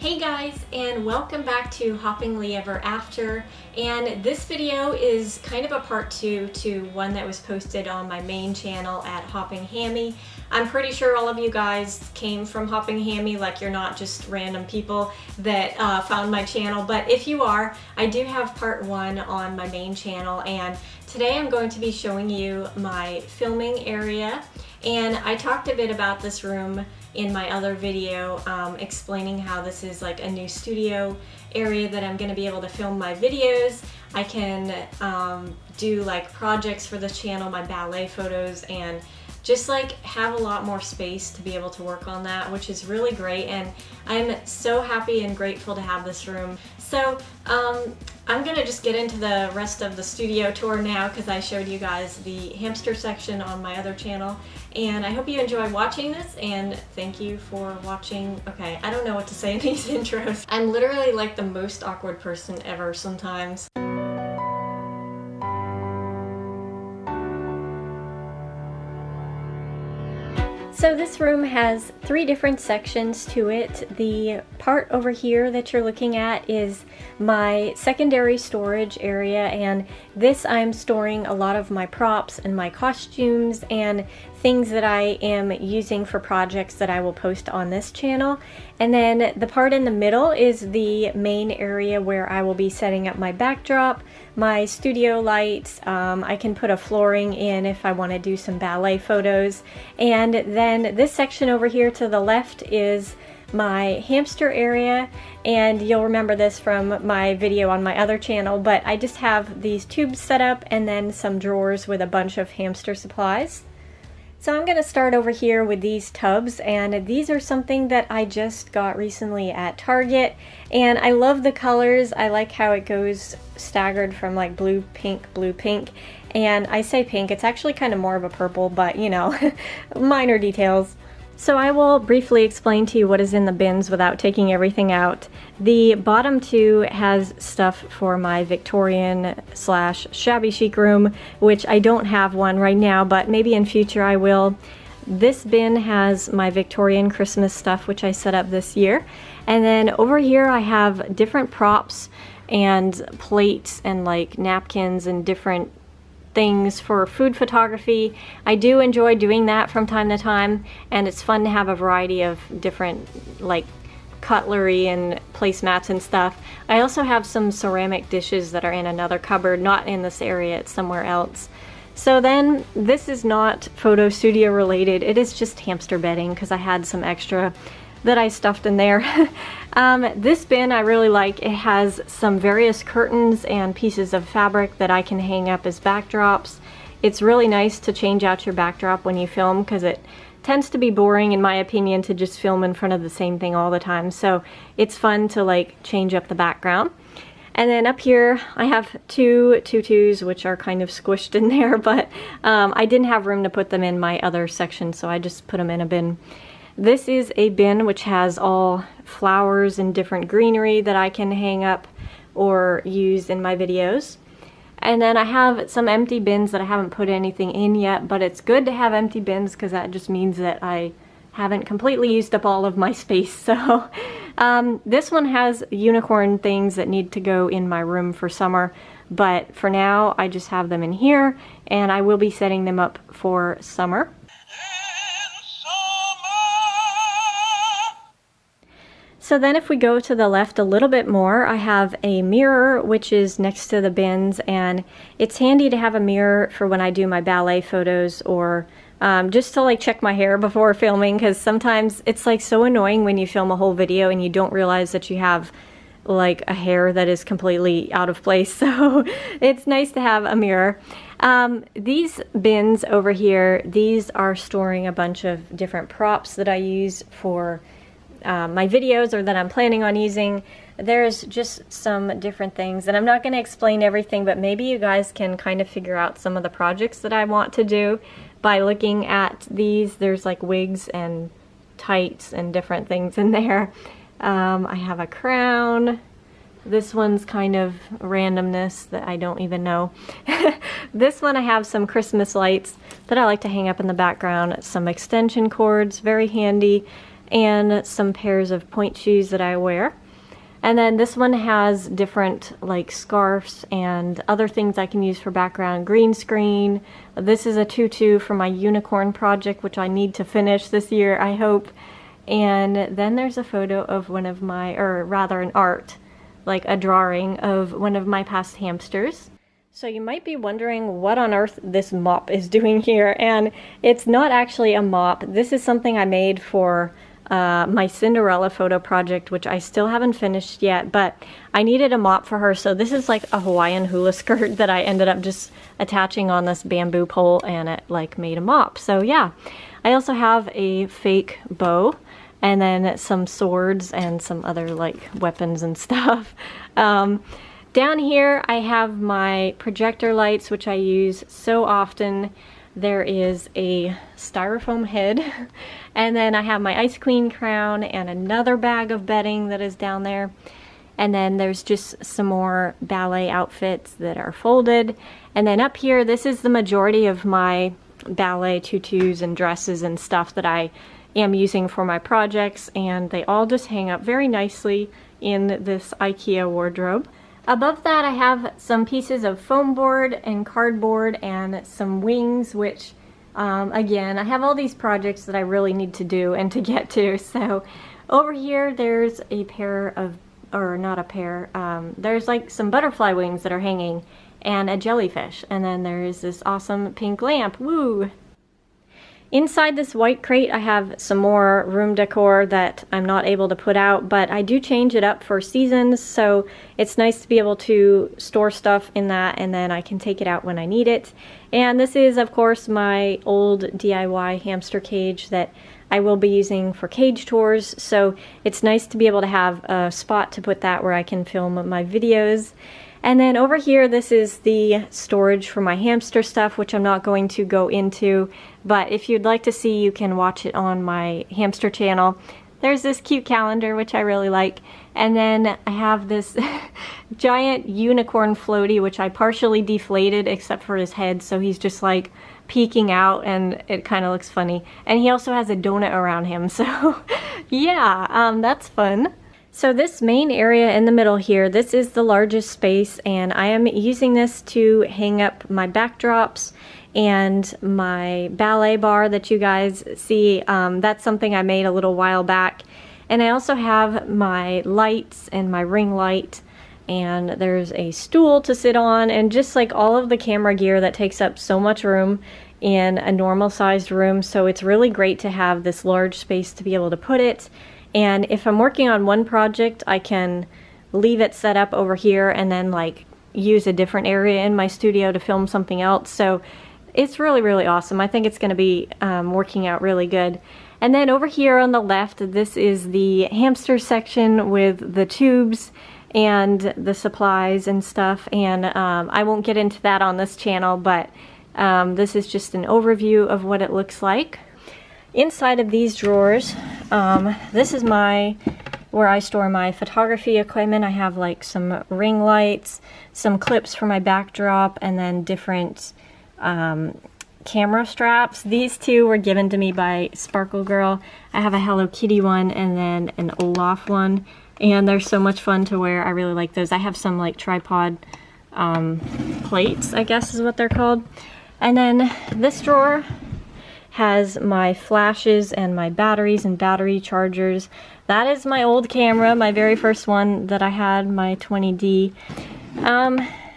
Hey guys, and welcome back to HoppinglyEverAfter. And this video is kind of a part 2 to one that was posted on my main channel at Hopping Hammy. I'm pretty sure all of you guys came from Hopping Hammy, like you're not just random people that found my channel, but if you are, I do have part 1 on my main channel, and today I'm going to be showing you my filming area. And I talked a bit about this room in my other video explaining how this is like a new studio area that I'm going to be able to film my videos. I can do like projects for this channel, my ballet photos, and just like have a lot more space to be able to work on that, which is really great, and I'm so happy and grateful to have this room. So I'm gonna just get into the rest of the studio tour now because I showed you guys the hamster section on my other channel, and I hope you enjoy watching this, and thank you for watching. Okay, I don't know what to say in these intros. I'm literally like the most awkward person ever sometimes. So this room has 3 different sections to it. The part over here that you're looking at is my secondary storage area, and this I'm storing a lot of my props and my costumes and things that I am using for projects that I will post on this channel. And then the part in the middle is the main area where I will be setting up my backdrop, my studio lights. I can put a flooring in if I want to do some ballet photos. And then this section over here to the left is my hamster area, and you'll remember this from my video on my other channel, but I just have these tubes set up and then some drawers with a bunch of hamster supplies. So I'm going to start over here with these tubs, and these are something that I just got recently at Target, and I love the colors. I like how it goes staggered from like blue, pink, and I say pink, it's actually kind of more of a purple, but you know, minor details. So I will briefly explain to you what is in the bins without taking everything out. The bottom 2 has stuff for my Victorian / shabby chic room, which I don't have one right now, but maybe in future I will. This bin has my Victorian Christmas stuff, which I set up this year. And then over here I have different props and plates and like napkins and different things for food photography. I do enjoy doing that from time to time, and it's fun to have a variety of different like cutlery and placemats and stuff. I also have some ceramic dishes that are in another cupboard, not in this area, it's somewhere else. So then this is not photo studio related, it is just hamster bedding because I had some extra that I stuffed in there. This bin I really like. It has some various curtains and pieces of fabric that I can hang up as backdrops. It's really nice to change out your backdrop when you film because it tends to be boring, in my opinion, to just film in front of the same thing all the time. So it's fun to like change up the background. And then up here I have 2 tutus which are kind of squished in there, but I didn't have room to put them in my other section, so I just put them in a bin. This is a bin which has all flowers and different greenery that I can hang up or use in my videos. And then I have some empty bins that I haven't put anything in yet, but it's good to have empty bins because that just means that I haven't completely used up all of my space. So this one has unicorn things that need to go in my room for summer, but for now I just have them in here, and I will be setting them up for summer. So then if we go to the left a little bit more, I have a mirror which is next to the bins, and it's handy to have a mirror for when I do my ballet photos or just to like check my hair before filming, because sometimes it's like so annoying when you film a whole video and you don't realize that you have like a hair that is completely out of place. So it's nice to have a mirror. These bins over here, these are storing a bunch of different props that I use for my videos or that I'm planning on using. There's just some different things, and I'm not going to explain everything, but maybe you guys can kind of figure out some of the projects that I want to do by looking at these. There's like wigs and tights and different things in there. I have a crown. This one's kind of randomness that I don't even know. This one I have some Christmas lights that I like to hang up in the background. Some extension cords, very handy. and some pairs of point shoes that I wear. And then this one has different like scarves and other things I can use for background. Green screen. This is a tutu for my unicorn project, which I need to finish this year, I hope. And then there's a photo of one of my, or rather an art, like a drawing of one of my past hamsters. So you might be wondering what on earth this mop is doing here, and it's not actually a mop. This is something I made for my Cinderella photo project, which I still haven't finished yet, but I needed a mop for her. So this is like a Hawaiian hula skirt that I ended up just attaching on this bamboo pole, and it like made a mop. So yeah, I also have a fake bow, and then some swords and some other like weapons and stuff. Down here I have my projector lights, which I use so often. There is a styrofoam head, and then I have my Ice Queen crown and another bag of bedding that is down there. And then there's just some more ballet outfits that are folded. And then up here, this is the majority of my ballet tutus and dresses and stuff that I am using for my projects, and they all just hang up very nicely in this IKEA wardrobe. Above that I have some pieces of foam board and cardboard and some wings, which again, I have all these projects that I really need to do and to get to. So over here there's a pair of, or not a pair, there's like some butterfly wings that are hanging and a jellyfish, and then there is this awesome pink lamp. Woo! Inside this white crate I have some more room decor that I'm not able to put out, but I do change it up for seasons, so it's nice to be able to store stuff in that and then I can take it out when I need it. And this is of course my old DIY hamster cage that I will be using for cage tours, so it's nice to be able to have a spot to put that where I can film my videos. And then over here, this is the storage for my hamster stuff, which I'm not going to go into, but if you'd like to see, you can watch it on my Hamster channel. There's this cute calendar, which I really like. And then I have this giant unicorn floaty, which I partially deflated except for his head, so he's just like peeking out and it kind of looks funny. And he also has a donut around him, so yeah, that's fun. So this main area in the middle here, this is the largest space, and I am using this to hang up my backdrops and my ballet bar that you guys see. That's something I made a little while back. And I also have my lights and my ring light, and there's a stool to sit on, and just like all of the camera gear that takes up so much room in a normal sized room. So it's really great to have this large space to be able to put it. And if I'm working on one project, I can leave it set up over here and then like use a different area in my studio to film something else. So it's really, really awesome. I think it's going to be working out really good. And then over here on the left, this is the hamster section with the tubes and the supplies and stuff. And I won't get into that on this channel, but this is just an overview of what it looks like. Inside of these drawers, this is where I store my photography equipment. I have like some ring lights, some clips for my backdrop, and then different camera straps. These two were given to me by Sparkle Girl. I have a Hello Kitty one and then an Olaf one, and they're so much fun to wear. I really like those. I have some like tripod plates, I guess is what they're called. And then this drawer has my flashes and my batteries and battery chargers. That is my old camera, my very first one that I had, my 20D.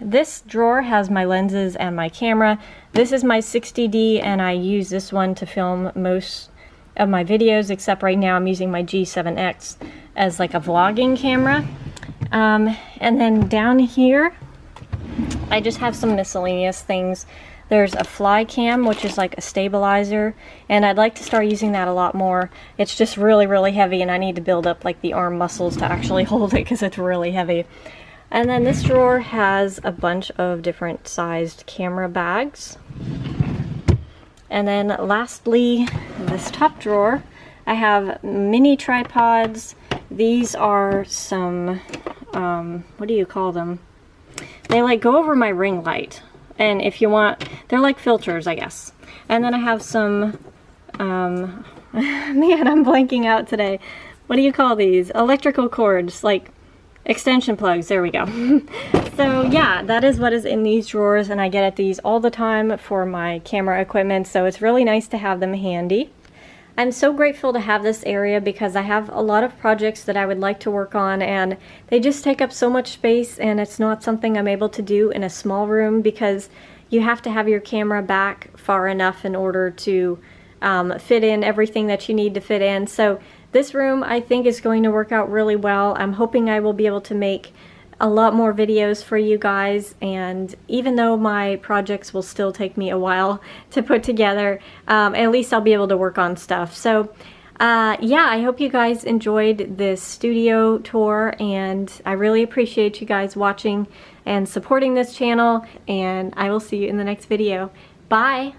This drawer has my lenses and my camera. This is my 60D, and I use this one to film most of my videos, except right now I'm using my G7X as like a vlogging camera. And then down here, I just have some miscellaneous things. There's a fly cam, which is like a stabilizer, and I'd like to start using that a lot more. It's just really, really heavy, and I need to build up like the arm muscles to actually hold it because it's really heavy. And then this drawer has a bunch of different sized camera bags. And then lastly, this top drawer, I have mini tripods. These are some, what do you call them? They like go over my ring light. And if you want, they're like filters, I guess. And then I have some Man, I'm blanking out today. What do you call these? Electrical cords, like extension plugs. There we go. So yeah, that is what is in these drawers, and I get at these all the time for my camera equipment, so it's really nice to have them handy. I'm so grateful to have this area because I have a lot of projects that I would like to work on, and they just take up so much space, and it's not something I'm able to do in a small room because you have to have your camera back far enough in order to fit in everything that you need to fit in. So this room I think is going to work out really well. I'm hoping I will be able to make a lot more videos for you guys, and even though my projects will still take me a while to put together, at least I'll be able to work on stuff. So yeah, I hope you guys enjoyed this studio tour, and I really appreciate you guys watching and supporting this channel, and I will see you in the next video. Bye!